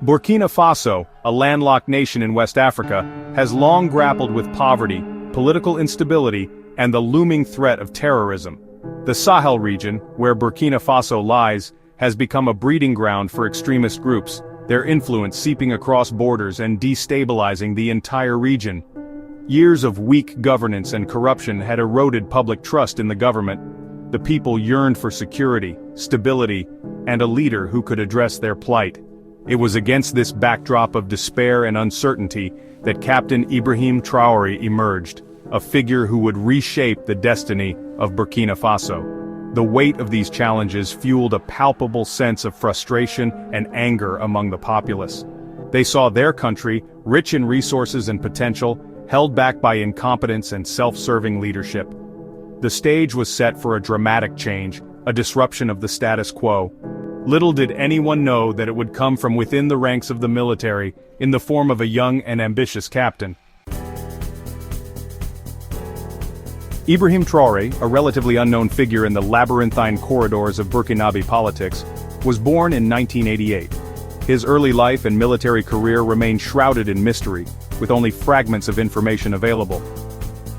Burkina Faso, a landlocked nation in West Africa, has long grappled with poverty, political instability, and the looming threat of terrorism. The Sahel region, where Burkina Faso lies, has become a breeding ground for extremist groups, their influence seeping across borders and destabilizing the entire region. Years of weak governance and corruption had eroded public trust in the government. The people yearned for security, stability, and a leader who could address their plight. It was against this backdrop of despair and uncertainty that Captain Ibrahim Traore emerged, a figure who would reshape the destiny of Burkina Faso. The weight of these challenges fueled a palpable sense of frustration and anger among the populace. They saw their country, rich in resources and potential, held back by incompetence and self-serving leadership. The stage was set for a dramatic change, a disruption of the status quo. Little did anyone know that it would come from within the ranks of the military, in the form of a young and ambitious captain. Ibrahim Traore, a relatively unknown figure in the labyrinthine corridors of Burkinabe politics, was born in 1988. His early life and military career remain shrouded in mystery, with only fragments of information available.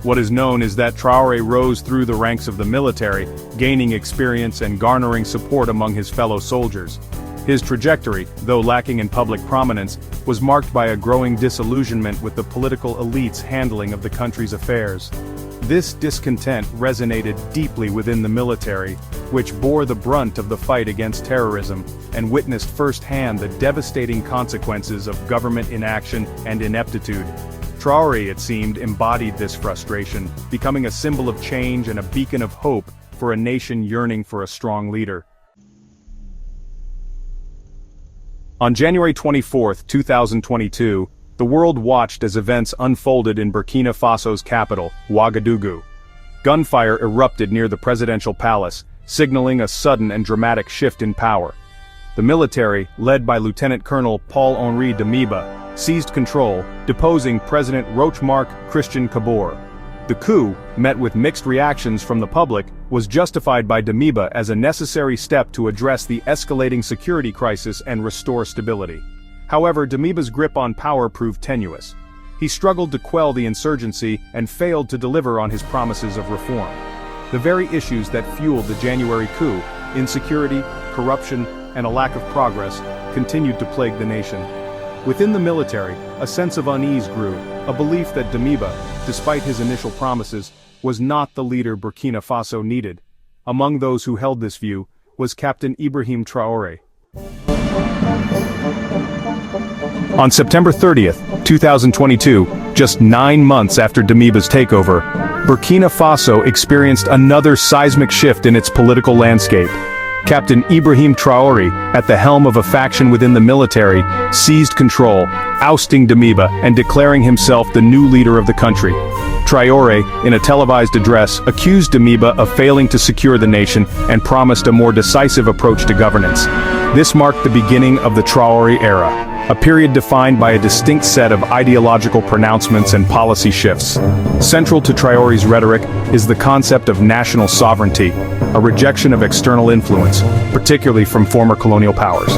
What is known is that Traore rose through the ranks of the military, gaining experience and garnering support among his fellow soldiers. His trajectory, though lacking in public prominence, was marked by a growing disillusionment with the political elite's handling of the country's affairs. This discontent resonated deeply within the military, which bore the brunt of the fight against terrorism, and witnessed firsthand the devastating consequences of government inaction and ineptitude. Traore, it seemed, embodied this frustration, becoming a symbol of change and a beacon of hope for a nation yearning for a strong leader. On January 24, 2022, the world watched as events unfolded in Burkina Faso's capital, Ouagadougou. Gunfire erupted near the presidential palace, signaling a sudden and dramatic shift in power. The military, led by Lieutenant Colonel Paul-Henri Damiba, seized control, deposing President Roch-Marc Christian Kabore. The coup, met with mixed reactions from the public, was justified by Damiba as a necessary step to address the escalating security crisis and restore stability. However, Damiba's grip on power proved tenuous. He struggled to quell the insurgency and failed to deliver on his promises of reform. The very issues that fueled the January coup, insecurity, corruption, and a lack of progress, continued to plague the nation. Within the military, a sense of unease grew, a belief that Damiba, despite his initial promises, was not the leader Burkina Faso needed. Among those who held this view was Captain Ibrahim Traore. On September 30, 2022, just 9 months after Damiba's takeover, Burkina Faso experienced another seismic shift in its political landscape. Captain Ibrahim Traore, at the helm of a faction within the military, seized control, ousting Damiba and declaring himself the new leader of the country. Traore, in a televised address, accused Damiba of failing to secure the nation and promised a more decisive approach to governance. This marked the beginning of the Traore era, a period defined by a distinct set of ideological pronouncements and policy shifts. Central to Traore's rhetoric is the concept of national sovereignty, a rejection of external influence, particularly from former colonial powers.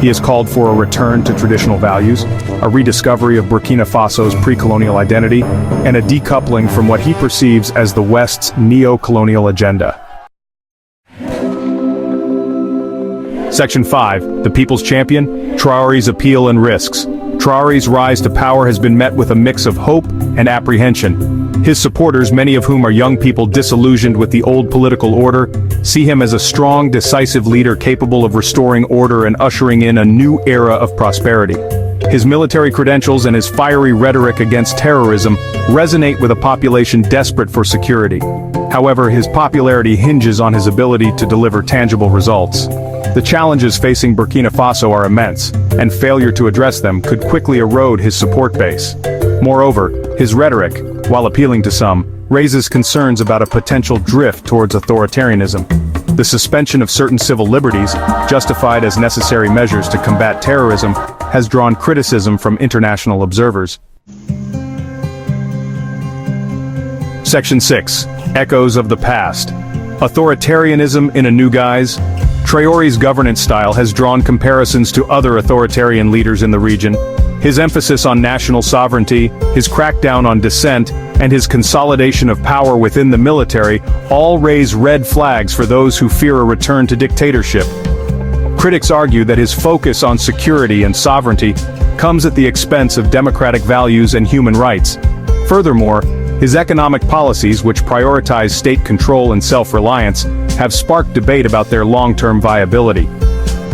He has called for a return to traditional values, a rediscovery of Burkina Faso's pre-colonial identity, and a decoupling from what he perceives as the West's neo-colonial agenda. Section 5, The People's Champion, Traore's Appeal and Risks. Traore's rise to power has been met with a mix of hope and apprehension. His supporters, many of whom are young people disillusioned with the old political order, see him as a strong, decisive leader capable of restoring order and ushering in a new era of prosperity. His military credentials and his fiery rhetoric against terrorism resonate with a population desperate for security. However, his popularity hinges on his ability to deliver tangible results. The challenges facing Burkina Faso are immense, and failure to address them could quickly erode his support base. Moreover, his rhetoric, while appealing to some, raises concerns about a potential drift towards authoritarianism. The suspension of certain civil liberties, justified as necessary measures to combat terrorism, has drawn criticism from international observers. Section 6. Echoes of the Past. Authoritarianism in a New Guise. Traore's governance style has drawn comparisons to other authoritarian leaders in the region. His emphasis on national sovereignty, his crackdown on dissent, and his consolidation of power within the military all raise red flags for those who fear a return to dictatorship. Critics argue that his focus on security and sovereignty comes at the expense of democratic values and human rights. Furthermore, his economic policies, which prioritize state control and self-reliance, have sparked debate about their long-term viability.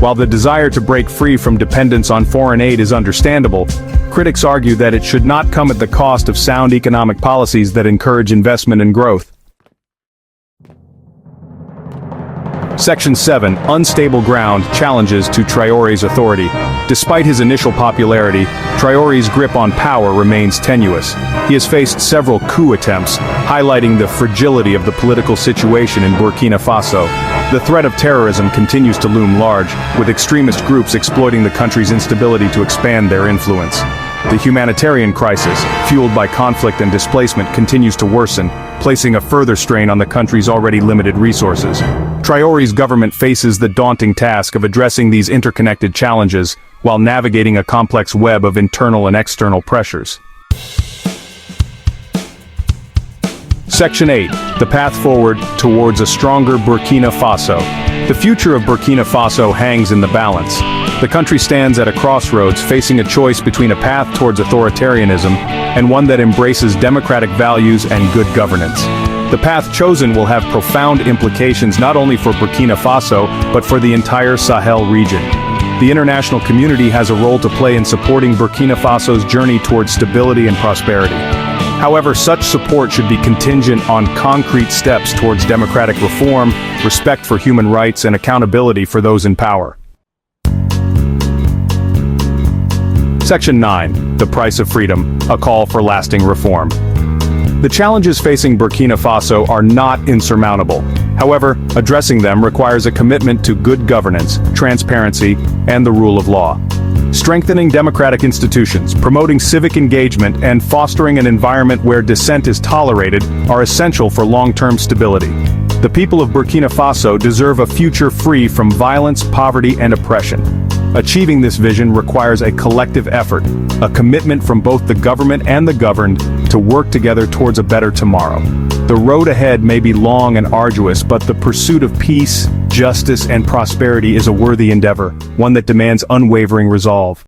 While the desire to break free from dependence on foreign aid is understandable, critics argue that it should not come at the cost of sound economic policies that encourage investment and growth. Section 7. Unstable ground challenges to Traore's authority. Despite his initial popularity, Traore's grip on power remains tenuous. He has faced several coup attempts, highlighting the fragility of the political situation in Burkina Faso. The threat of terrorism continues to loom large, with extremist groups exploiting the country's instability to expand their influence. The humanitarian crisis, fueled by conflict and displacement, continues to worsen, placing a further strain on the country's already limited resources. Traore's government faces the daunting task of addressing these interconnected challenges while navigating a complex web of internal and external pressures. Section 8. The path forward towards a stronger Burkina Faso. The future of Burkina Faso hangs in the balance. The country stands at a crossroads, facing a choice between a path towards authoritarianism and one that embraces democratic values and good governance. The path chosen will have profound implications not only for Burkina Faso, but for the entire Sahel region. The international community has a role to play in supporting Burkina Faso's journey towards stability and prosperity. However, such support should be contingent on concrete steps towards democratic reform, respect for human rights, and accountability for those in power. Section 9. The price of freedom, a call for lasting reform. The challenges facing Burkina Faso are not insurmountable. However, addressing them requires a commitment to good governance, transparency, and the rule of law. Strengthening democratic institutions, promoting civic engagement, and fostering an environment where dissent is tolerated are essential for long-term stability. The people of Burkina Faso deserve a future free from violence, poverty, and oppression. Achieving this vision requires a collective effort, a commitment from both the government and the governed to work together towards a better tomorrow. The road ahead may be long and arduous, but the pursuit of peace, justice, and prosperity is a worthy endeavor, one that demands unwavering resolve.